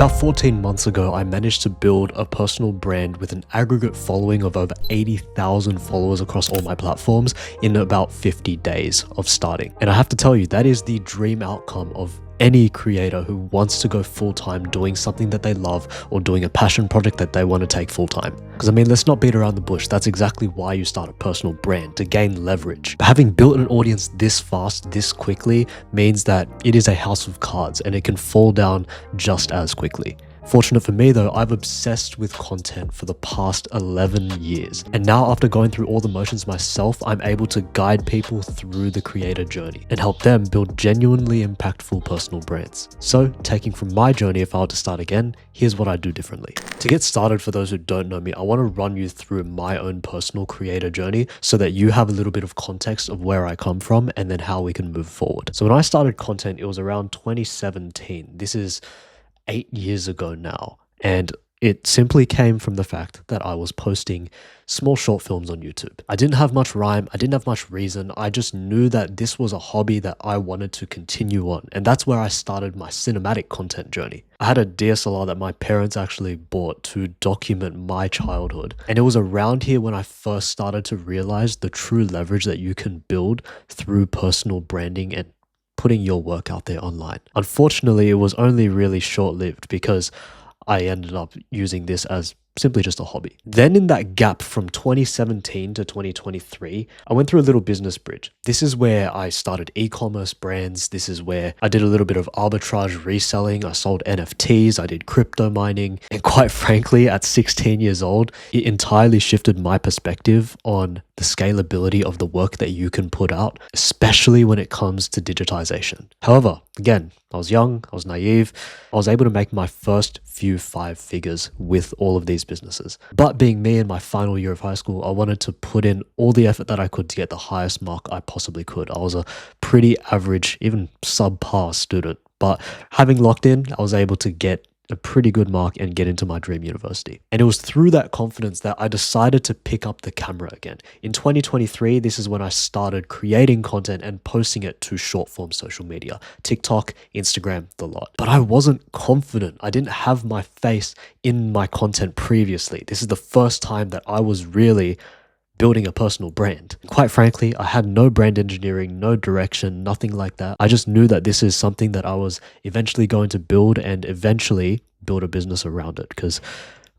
About 14 months ago, I managed to build a personal brand with an aggregate following of over 80,000 followers across all my platforms in about 50 days of starting. And I have to tell you, that is the dream outcome of any creator who wants to go full-time doing something that they love or doing a passion project that they want to take full-time. Because I mean, let's not beat around the bush. That's exactly why you start a personal brand, to gain leverage. But having built an audience this fast, this quickly, means that it is a house of cards and it can fall down just as quickly. Fortunate for me though, I've obsessed with content for the past 11 years. And now after going through all the motions myself, I'm able to guide people through the creator journey and help them build genuinely impactful personal brands. So taking from my journey, if I were to start again, here's what I do differently. To get started, for those who don't know me, I want to run you through my own personal creator journey so that you have a little bit of context of where I come from and then how we can move forward. So when I started content, it was around 2017. This is 8 years ago now, and it simply came from the fact that I was posting small short films on YouTube. I didn't have much rhyme, I didn't have much reason, I just knew that this was a hobby that I wanted to continue on, and that's where I started my cinematic content journey. I had a DSLR that my parents actually bought to document my childhood, and it was around here when I first started to realize the true leverage that you can build through personal branding and putting your work out there online. Unfortunately, it was only really short-lived because I ended up using this as simply just a hobby. Then in that gap from 2017 to 2023, I went through a little business bridge. This is where I started e-commerce brands. This is where I did a little bit of arbitrage reselling. I sold NFTs, I did crypto mining. And quite frankly, at 16 years old, it entirely shifted my perspective on the scalability of the work that you can put out, especially when it comes to digitization. However, again, I was young, I was naive, I was able to make my first few 5 figures with all of these businesses. But being me in my final year of high school, I wanted to put in all the effort that I could to get the highest mark I possibly could. I was a pretty average, even subpar student, but having locked in, I was able to get a pretty good mark and get into my dream university. And it was through that confidence that I decided to pick up the camera again. In 2023, this is when I started creating content and posting it to short form social media, TikTok, Instagram, the lot. But I wasn't confident. I didn't have my face in my content previously. This is the first time that I was really building a personal brand. Quite frankly, I had no brand engineering, no direction, nothing like that. I just knew that this is something that I was eventually going to build and eventually build a business around it, because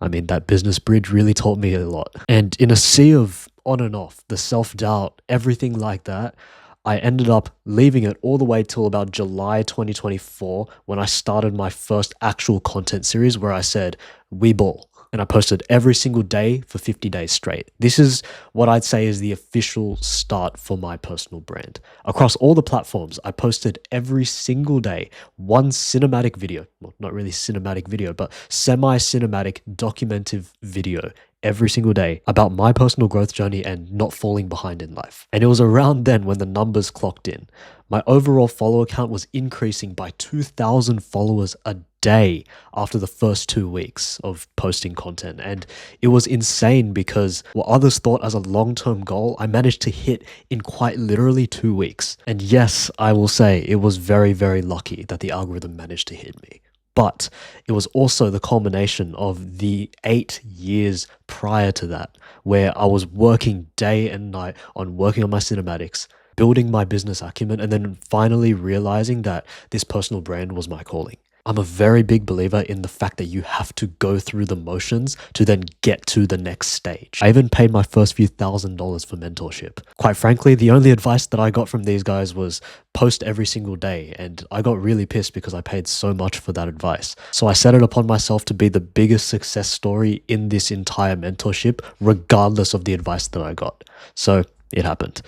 I mean, that business bridge really taught me a lot. And in a sea of on and off, the self-doubt, everything like that, I ended up leaving it all the way till about July 2024 when I started my first actual content series where I said, "We ball." And I posted every single day for 50 days straight. This is what I'd say is the official start for my personal brand. Across all the platforms, I posted every single day one cinematic video, well, not really cinematic video, but semi-cinematic documentive video every single day about my personal growth journey and not falling behind in life. And it was around then when the numbers clocked in. My overall follower count was increasing by 2,000 followers a day after the first 2 weeks of posting content. And it was insane because what others thought as a long-term goal, I managed to hit in quite literally 2 weeks. And yes, I will say it was very, very lucky that the algorithm managed to hit me. But it was also the culmination of the 8 years prior to that, where I was working day and night on working on my cinematics, building my business acumen, and then finally realizing that this personal brand was my calling. I'm a very big believer in the fact that you have to go through the motions to then get to the next stage. I even paid my first few $1,000s for mentorship. Quite frankly, the only advice that I got from these guys was post every single day, and I got really pissed because I paid so much for that advice. So I set it upon myself to be the biggest success story in this entire mentorship, regardless of the advice that I got. So it happened.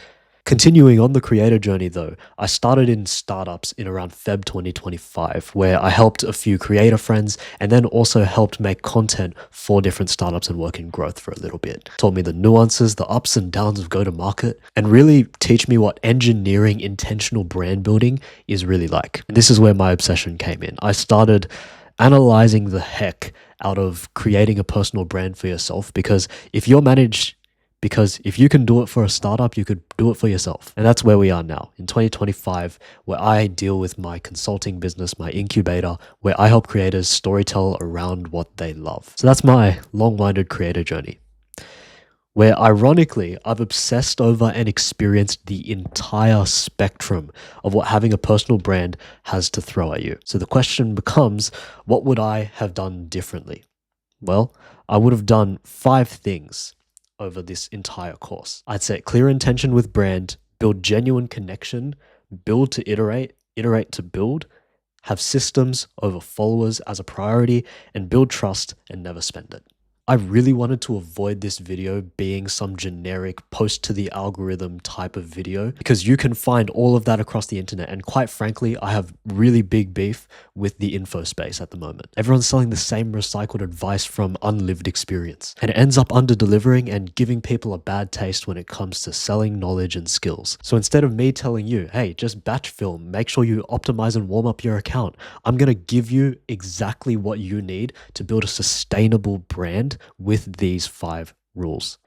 Continuing on the creator journey though, I started in startups in around Feb 2025, where I helped a few creator friends and then also helped make content for different startups and work in growth for a little bit. Taught me the nuances, the ups and downs of go-to-market, and really teach me what engineering intentional brand building is really like. And this is where my obsession came in. I started analyzing the heck out of creating a personal brand for yourself, because if you're because if you can do it for a startup, you could do it for yourself. And that's where we are now in 2025, where I deal with my consulting business, my incubator, where I help creators storytell around what they love. So that's my long-winded creator journey, where ironically, I've obsessed over and experienced the entire spectrum of what having a personal brand has to throw at you. So the question becomes, what would I have done differently? Well, I would have done 5 things over this entire course. I'd set clear intention with brand, build genuine connection, build to iterate, iterate to build, have systems over followers as a priority, and build trust and never spend it. I really wanted to avoid this video being some generic post to the algorithm type of video, because you can find all of that across the internet. And quite frankly, I have really big beef with the info space at the moment. Everyone's selling the same recycled advice from unlived experience, and it ends up under delivering and giving people a bad taste when it comes to selling knowledge and skills. So instead of me telling you, hey, just batch film, make sure you optimize and warm up your account, I'm going to give you exactly what you need to build a sustainable brand with these 5 rules.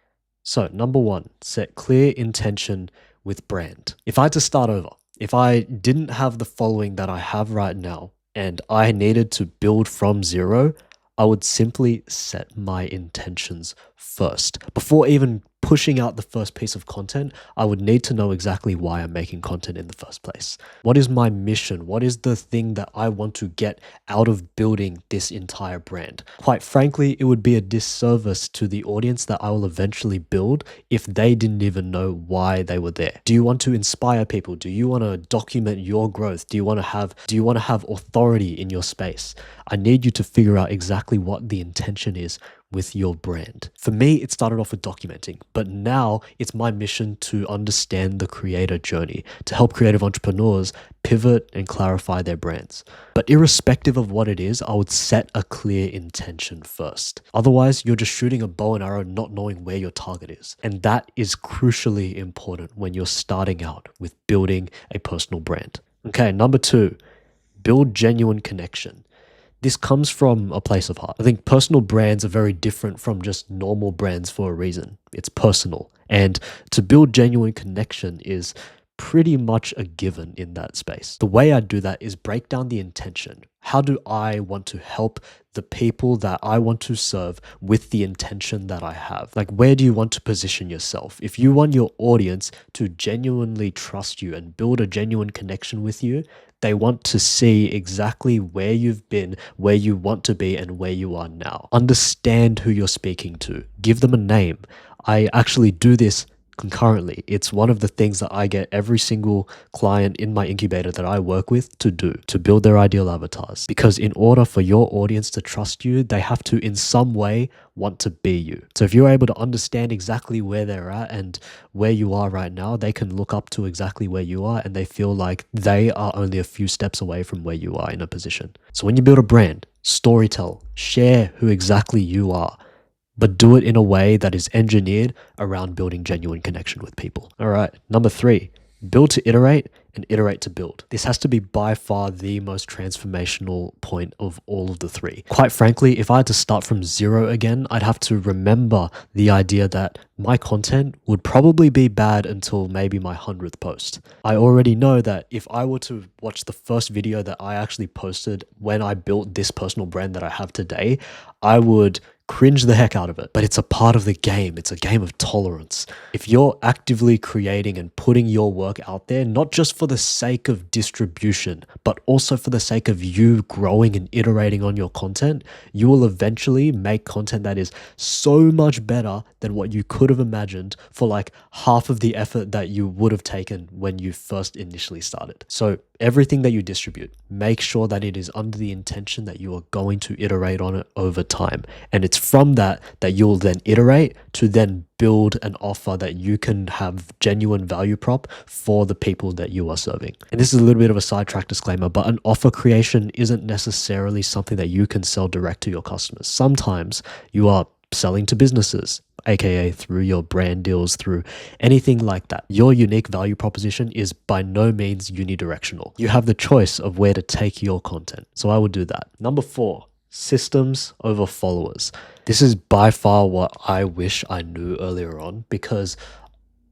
So number 1, set clear intention with brand. If I had to start over, if I didn't have the following that I have right now and I needed to build from zero, I would simply set my intentions first. Before even pushing out the first piece of content, I would need to know exactly why I'm making content in the first place. What is my mission? What is the thing that I want to get out of building this entire brand? Quite frankly, it would be a disservice to the audience that I will eventually build if they didn't even know why they were there. Do you want to inspire people? Do you want to document your growth? Do you want to have authority in your space? I need you to figure out exactly what the intention is with your brand. For me, it started off with documenting, but now it's my mission to understand the creator journey, to help creative entrepreneurs pivot and clarify their brands. But irrespective of what it is, I would set a clear intention first. Otherwise, you're just shooting a bow and arrow, not knowing where your target is. And that is crucially important when you're starting out with building a personal brand. Okay, number 2, build genuine connection. This comes from a place of heart. I think personal brands are very different from just normal brands for a reason. It's personal. And to build genuine connection is pretty much a given in that space. The way I do that is break down the intention. How do I want to help the people that I want to serve with the intention that I have? Like, where do you want to position yourself? If you want your audience to genuinely trust you and build a genuine connection with you, they want to see exactly where you've been, where you want to be, and where you are now. Understand who you're speaking to. Give them a name. I actually do this concurrently. It's one of the things that I get every single client in my incubator that I work with to do, to build their ideal avatars. Because in order for your audience to trust you, they have to in some way want to be you. So if you're able to understand exactly where they're at and where you are right now, they can look up to exactly where you are and they feel like they are only a few steps away from where you are in a position. So when you build a brand, storytell, share who exactly you are, but do it in a way that is engineered around building genuine connection with people. All right, number 3, build to iterate and iterate to build. This has to be by far the most transformational point of all of the 3. Quite frankly, if I had to start from zero again, I'd have to remember the idea that my content would probably be bad until maybe my 100th post. I already know that if I were to watch the first video that I actually posted when I built this personal brand that I have today, I would cringe the heck out of it. But it's a part of the game. It's a game of tolerance. If you're actively creating and putting your work out there, not just for the sake of distribution, but also for the sake of you growing and iterating on your content, you will eventually make content that is so much better than what you could have imagined for like half of the effort that you would have taken when you first initially started. So everything that you distribute, make sure that it is under the intention that you are going to iterate on it over time. And it's from that you'll then iterate to then build an offer that you can have genuine value prop for the people that you are serving. And this is a little bit of a sidetrack disclaimer, but an offer creation isn't necessarily something that you can sell direct to your customers. Sometimes you are selling to businesses, aka through your brand deals, through anything like that. Your unique value proposition is by no means unidirectional. You have the choice of where to take your content. So I would do that. Number 4, systems over followers. This is by far what I wish I knew earlier on, because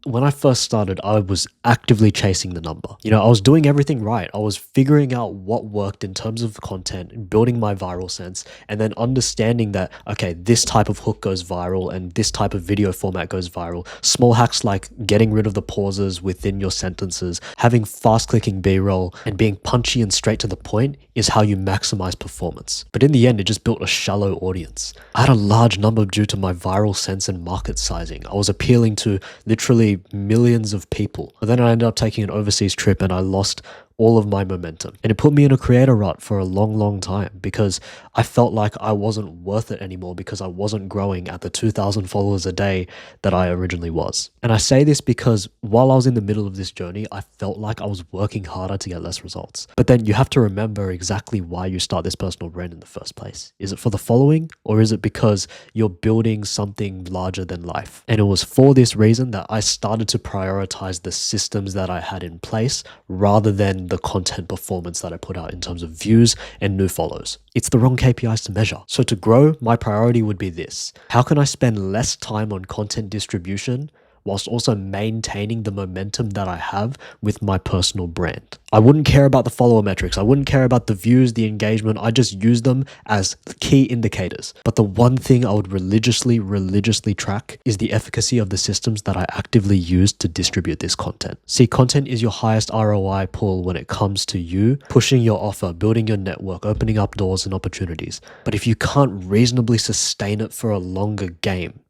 when I first started, I was actively chasing the number. I was doing everything right. I was figuring out what worked in terms of content, building my viral sense, and then understanding that, okay, this type of hook goes viral and this type of video format goes viral. Small hacks like getting rid of the pauses within your sentences, having fast clicking B-roll, and being punchy and straight to the point is how you maximize performance. But in the end, it just built a shallow audience. I had a large number due to my viral sense and market sizing. I was appealing to literally millions of people. But then I ended up taking an overseas trip and I lost all of my momentum. And it put me in a creator rut for a long time because I felt like I wasn't worth it anymore because I wasn't growing at the 2,000 followers a day that I originally was. And I say this because while I was in the middle of this journey, I felt like I was working harder to get less results. But then you have to remember exactly why you start this personal brand in the first place. Is it for the following, or is it because you're building something larger than life? And it was for this reason that I started to prioritize the systems that I had in place rather than the content performance that I put out in terms of views and new follows. It's the wrong KPIs to measure. So to grow, my priority would be this. How can I spend less time on content distribution whilst also maintaining the momentum that I have with my personal brand? I wouldn't care about the follower metrics. I wouldn't care about the views, the engagement. I just use them as key indicators. But the one thing I would religiously track is the efficacy of the systems that I actively use to distribute this content. See, content is your highest ROI pull when it comes to you pushing your offer, building your network, opening up doors and opportunities. But if you can't reasonably sustain it for a longer game,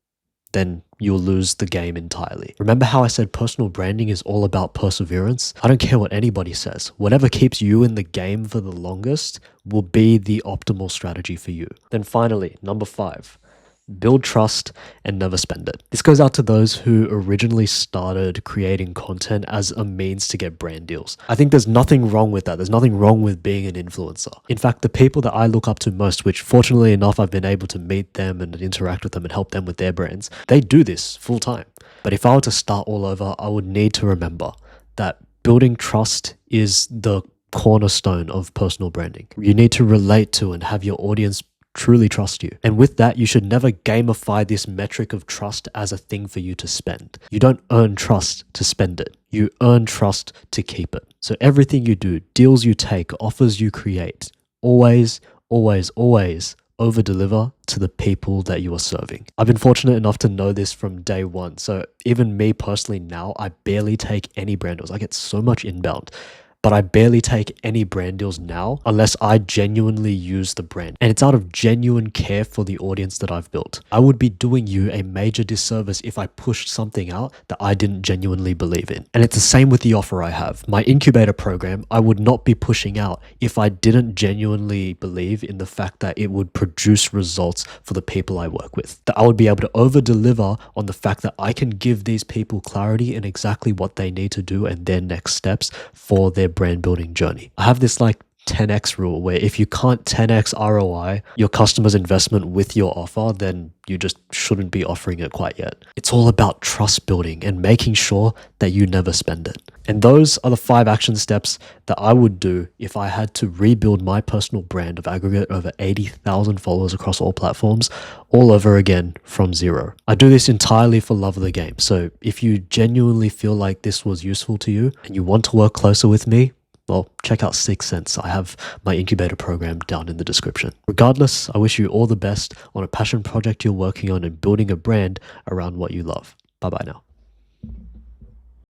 then you'll lose the game entirely. Remember how I said personal branding is all about perseverance? I don't care what anybody says. Whatever keeps you in the game for the longest will be the optimal strategy for you. Then finally, number 5. Build trust and never spend it. This goes out to those who originally started creating content as a means to get brand deals. I think there's nothing wrong with that. There's nothing wrong with being an influencer. In fact, the people that I look up to most, which fortunately enough, I've been able to meet them and interact with them and help them with their brands, they do this full time. But if I were to start all over, I would need to remember that building trust is the cornerstone of personal branding. You need to relate to and have your audience truly trust you. And with that, you should never gamify this metric of trust as a thing for you to spend. You don't earn trust to spend it. You earn trust to keep it. So everything you do, deals you take, offers you create, always over deliver to the people that you are serving. I've been fortunate enough to know this from day one. So even me personally now, I barely take any brand deals. I get so much inbound, but I barely take any brand deals now unless I genuinely use the brand. And it's out of genuine care for the audience that I've built. I would be doing you a major disservice if I pushed something out that I didn't genuinely believe in. And it's the same with the offer I have. My incubator program, I would not be pushing out if I didn't genuinely believe in the fact that it would produce results for the people I work with. That I would be able to over deliver on the fact that I can give these people clarity in exactly what they need to do and their next steps for their brand building journey. I have this like 10x rule where if you can't 10x ROI your customer's investment with your offer, then you just shouldn't be offering it quite yet. It's all about trust building and making sure that you never spend it. And those are the 5 action steps that I would do if I had to rebuild my personal brand of aggregate over 80,000 followers across all platforms all over again from zero. I do this entirely for love of the game. So if you genuinely feel like this was useful to you and you want to work closer with me, well, check out 6th Sense. I have my incubator program down in the description. Regardless, I wish you all the best on a passion project you're working on and building a brand around what you love. Bye-bye now.